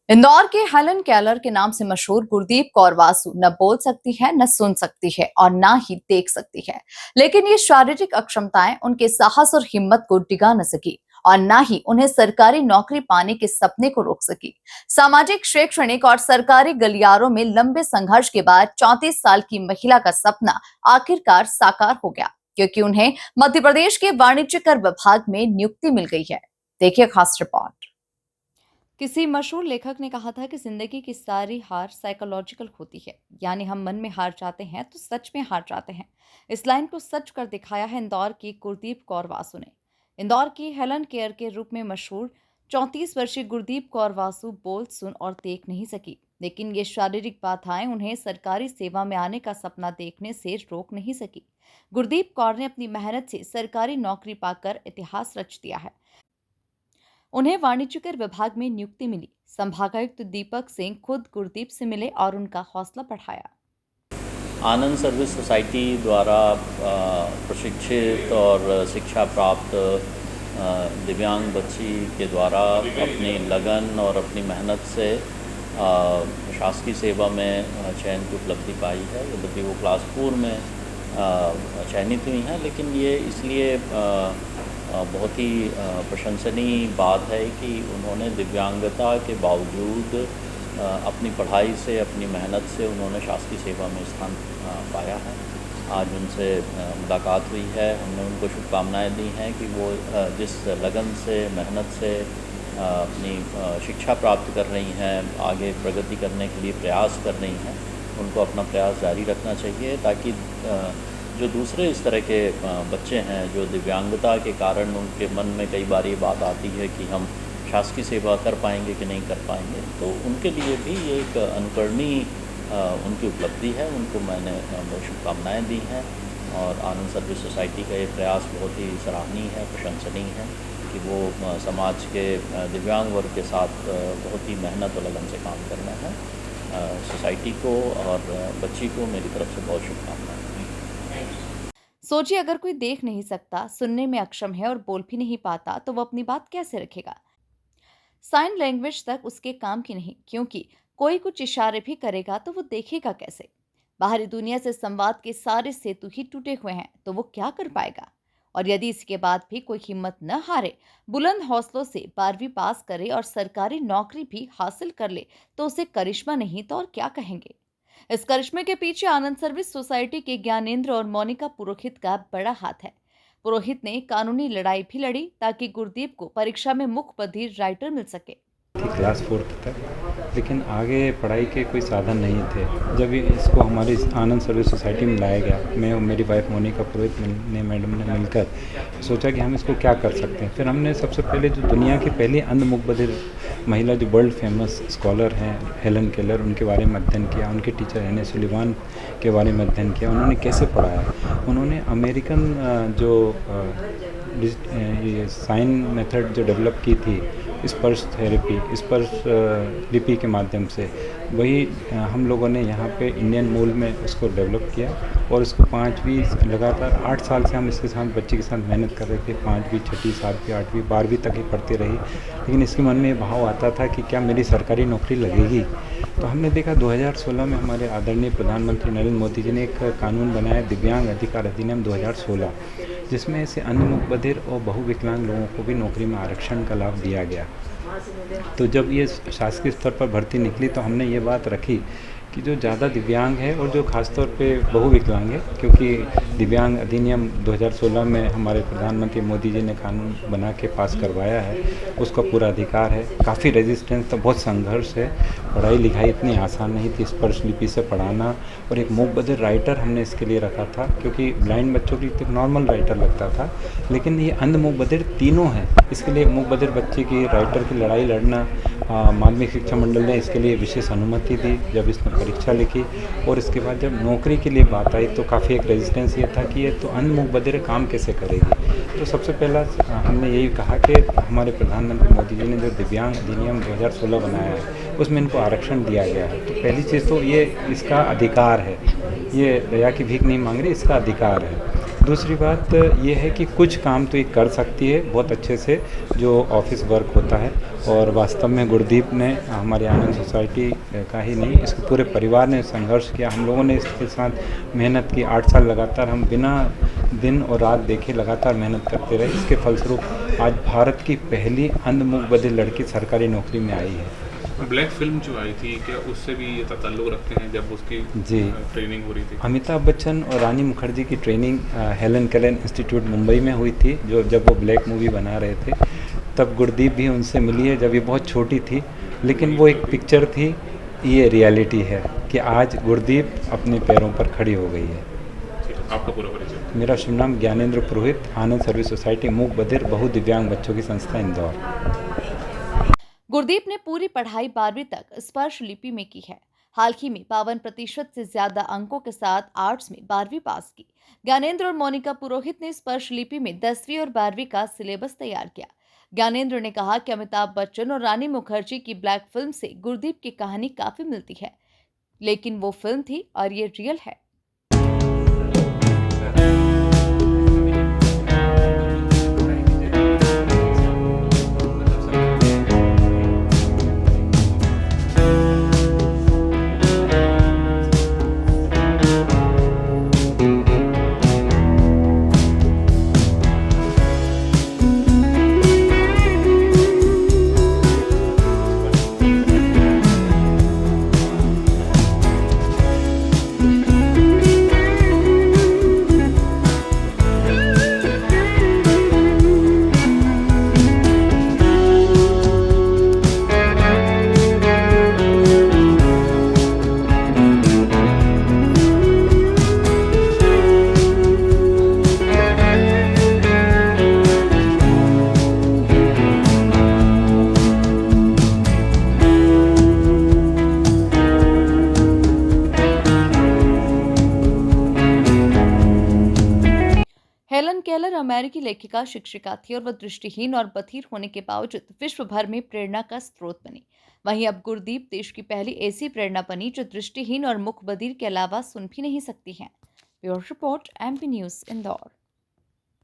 इंदौर के Helen Keller के नाम से मशहूर गुरदीप कौर वासु न बोल सकती है, न सुन सकती है और न ही देख सकती है। लेकिन ये शारीरिक अक्षमताएं उनके साहस और हिम्मत को डिगा न सकी और न ही उन्हें सरकारी नौकरी पाने के सपने को रोक सकी। सामाजिक, शैक्षणिक और सरकारी गलियारों में लंबे संघर्ष के बाद 34 साल की महिला का सपना आखिरकार साकार हो गया, क्योंकि उन्हें मध्य प्रदेश के वाणिज्य कर विभाग में नियुक्ति मिल गई है। देखिए खास रिपोर्ट। किसी मशहूर लेखक ने कहा था कि जिंदगी की सारी हार साइकोलॉजिकल होती है, यानी हम मन में हार जाते हैं तो सच में हार जाते हैं। इस लाइन को सच कर दिखाया है इंदौर की गुरदीप कौर वासु ने। इंदौर की हेलन केयर के रूप में मशहूर 34 वर्षीय गुरदीप कौर वासु बोल, सुन और देख नहीं सकी, लेकिन ये शारीरिक बाधाएं उन्हें सरकारी सेवा में आने का सपना देखने से रोक नहीं सकी। गुरदीप कौर ने अपनी मेहनत से सरकारी नौकरी पाकर इतिहास रच दिया है। उन्हें वाणिज्यकर विभाग में नियुक्ति मिली। संभागायुक्त दीपक सिंह खुद गुरदीप से मिले और उनका हौसला बढ़ाया। आनंद सर्विस सोसाइटी द्वारा प्रशिक्षित और शिक्षा प्राप्त दिव्यांग बच्ची के द्वारा अपनी लगन और अपनी मेहनत से शासकीय सेवा में चयन की उपलब्धि पाई है। यद्यपि वो क्लास 4 में चयनित हुई हैं, लेकिन ये इसलिए बहुत ही प्रशंसनीय बात है कि उन्होंने दिव्यांगता के बावजूद अपनी पढ़ाई से, अपनी मेहनत से उन्होंने शासकीय सेवा में स्थान पाया है। आज उनसे मुलाकात हुई है। हमने उनको शुभकामनाएं दी हैं कि वो जिस लगन से, मेहनत से अपनी शिक्षा प्राप्त कर रही हैं, आगे प्रगति करने के लिए प्रयास कर रही हैं, उनको अपना प्रयास जारी रखना चाहिए, ताकि जो दूसरे इस तरह के बच्चे हैं जो दिव्यांगता के कारण उनके मन में कई बार ये बात आती है कि हम शासकीय सेवा कर पाएंगे कि नहीं कर पाएंगे, तो उनके लिए भी ये एक अनुकरणीय उनकी उपलब्धि है। उनको मैंने बहुत शुभकामनाएँ दी हैं और आनंद सर्विस सोसाइटी का ये प्रयास बहुत ही सराहनीय है, प्रशंसनीय है कि वो समाज के दिव्यांग वर्ग के साथ बहुत ही मेहनत और लगन से काम कर रहे हैं। सोसाइटी को और बच्ची को मेरी तरफ से बहुत शुभकामनाएँ। सोचिए, अगर कोई देख नहीं सकता, सुनने में अक्षम है और बोल भी नहीं पाता, तो वो अपनी बात कैसे रखेगा? साइन लैंग्वेज तक उसके काम की नहीं, क्योंकि कोई कुछ इशारे भी करेगा तो वो देखेगा कैसे? बाहरी दुनिया से संवाद के सारे सेतु ही टूटे हुए हैं, तो वो क्या कर पाएगा? और यदि इसके बाद भी कोई हिम्मत न हारे, बुलंद हौसलों से 12वीं पास करे और सरकारी नौकरी भी हासिल कर ले, तो उसे करिश्मा नहीं तो और क्या कहेंगे? इस करिश्मे के पीछे आनंद सर्विस सोसाइटी के ज्ञानेंद्र और मोनिका पुरोहित का बड़ा हाथ है। पुरोहित ने कानूनी लड़ाई भी लड़ी ताकि गुरदीप को परीक्षा में मुख्य बधिर राइटर मिल सके। क्लास 4 तक, लेकिन आगे पढ़ाई के कोई साधन नहीं थे। जब इसको हमारी आनंद सर्विस सोसाइटी में लाया गया, मैं और मेरी वाइफ मोनिका पुरोहित ने मैडम ने मिलकर सोचा कि हम इसको क्या कर सकते हैं। फिर हमने सबसे पहले जो दुनिया की पहली अंध मुख बधिर महिला जो वर्ल्ड फेमस स्कॉलर हैं हेलन केलर, उनके बारे में अध्ययन किया। उनके टीचर एन सुलिवान के बारे में अध्ययन किया। उन्होंने कैसे पढ़ाया, उन्होंने अमेरिकन जो ये साइन मेथड जो डेवलप की थी, स्पर्श थेरेपी, स्पर्श लिपि के माध्यम से, वही हम लोगों ने यहाँ पे इंडियन मूल में उसको डेवलप किया और इसको 5वीं लगातार 8 साल से हम इसके साथ बच्चे के साथ मेहनत कर रहे थे। 5वीं, 6ठी, 7वीं, 8वीं, 12वीं तक ही पढ़ती रही, लेकिन इसके मन में ये भाव आता था कि क्या मेरी सरकारी नौकरी लगेगी। तो हमने देखा 2016 में हमारे आदरणीय प्रधानमंत्री नरेंद्र मोदी जी ने एक कानून बनाया, दिव्यांग अधिकार अधिनियम 2016, जिसमें ऐसे अन्य मुख बधिर और बहुविकलांग लोगों को भी नौकरी में आरक्षण का लाभ दिया गया। तो जब ये शासकीय स्तर पर भर्ती निकली तो हमने ये बात रखी कि जो ज़्यादा दिव्यांग है और जो खासतौर पे बहुविकलांग है, क्योंकि दिव्यांग अधिनियम 2016 में हमारे प्रधानमंत्री मोदी जी ने कानून बना के पास करवाया है, उसका पूरा अधिकार है। काफ़ी रेजिस्टेंस था, बहुत संघर्ष है, पढ़ाई लिखाई इतनी आसान नहीं थी स्पर्श लिपि से पढ़ाना। और एक मुख बधिर राइटर हमने इसके लिए रखा था, क्योंकि ब्लाइंड बच्चों की एक नॉर्मल राइटर लगता था, लेकिन ये अंध मुख बधिर तीनों हैं। इसके लिए मुख बधिर बच्चे की राइटर की लड़ाई लड़ना, माध्यमिक शिक्षा मंडल ने इसके लिए विशेष अनुमति दी जब इसने परीक्षा लिखी। और इसके बाद जब नौकरी के लिए बात आई तो काफ़ी एक रेजिस्टेंस ये था कि ये तो अंध मुख बधिर काम कैसे करेगी। तो सबसे पहला हमने यही कहा कि हमारे प्रधानमंत्री मोदी जी ने जो दिव्यांग अधिनियम 2016 बनाया है उसमें इनको आरक्षण दिया गया है। तो पहली चीज़ तो ये इसका अधिकार है, ये दया की भीख नहीं मांग रही, इसका अधिकार है। दूसरी बात ये है कि कुछ काम तो ये कर सकती है बहुत अच्छे से, जो ऑफिस वर्क होता है। और वास्तव में गुरदीप ने हमारी आनंद सोसाइटी का ही नहीं, इसके पूरे परिवार ने संघर्ष किया। हम लोगों ने इसके साथ मेहनत की, 8 साल लगातार हम बिना दिन और रात देखे लगातार मेहनत करते रहे। इसके फलस्वरूप आज भारत की पहली अंध मूक बधिर लड़की सरकारी नौकरी में आई है। ब्लैक फिल्म जो आई थी, क्या उससे भी ये ताल्लुक़ रखते हैं जब उसकी जी ट्रेनिंग हो रही थी? अमिताभ बच्चन और रानी मुखर्जी की training Helen Kellen institute Mumbai में हुई थी, जब वो ब्लैक मूवी बना रहे थे। तब गुरदीप भी उनसे मिली है जब ये बहुत छोटी थी, लेकिन वो एक पिक्चर थी, ये रियलिटी है कि आज गुरदीप अपने पैरों पर खड़ी हो गई है। आपका पूरा परिचय? मेरा शुभ नाम ज्ञानेंद्र पुरोहित, आनंद सर्विस सोसाइटी मूक बधिर बहुदिव्यांग बच्चों की संस्था इंदौर। गुरदीप ने पूरी पढ़ाई 12वीं तक स्पर्श लिपि में की है। हाल ही में 52% से ज्यादा अंकों के साथ आर्ट्स में 12वीं पास की। ज्ञानेंद्र और मोनिका पुरोहित ने स्पर्श लिपि में 10वीं और 12वीं का सिलेबस तैयार किया। ज्ञानेंद्र ने कहा कि अमिताभ बच्चन और रानी मुखर्जी की ब्लैक फिल्म से गुरदीप की कहानी काफी मिलती है, लेकिन वो फिल्म थी और ये रियल है। हेलन केलर अमेरिकी लेखिका शिक्षिका थी और वह दृष्टिहीन और बधिर होने के बावजूद विश्व भर में प्रेरणा का स्रोत बनी। वहीं अब गुरदीप देश की पहली ऐसी प्रेरणा बनी जो दृष्टिहीन और मुख बधिर के अलावा सुन भी नहीं सकती हैं। Bureau report, MP news, Indore.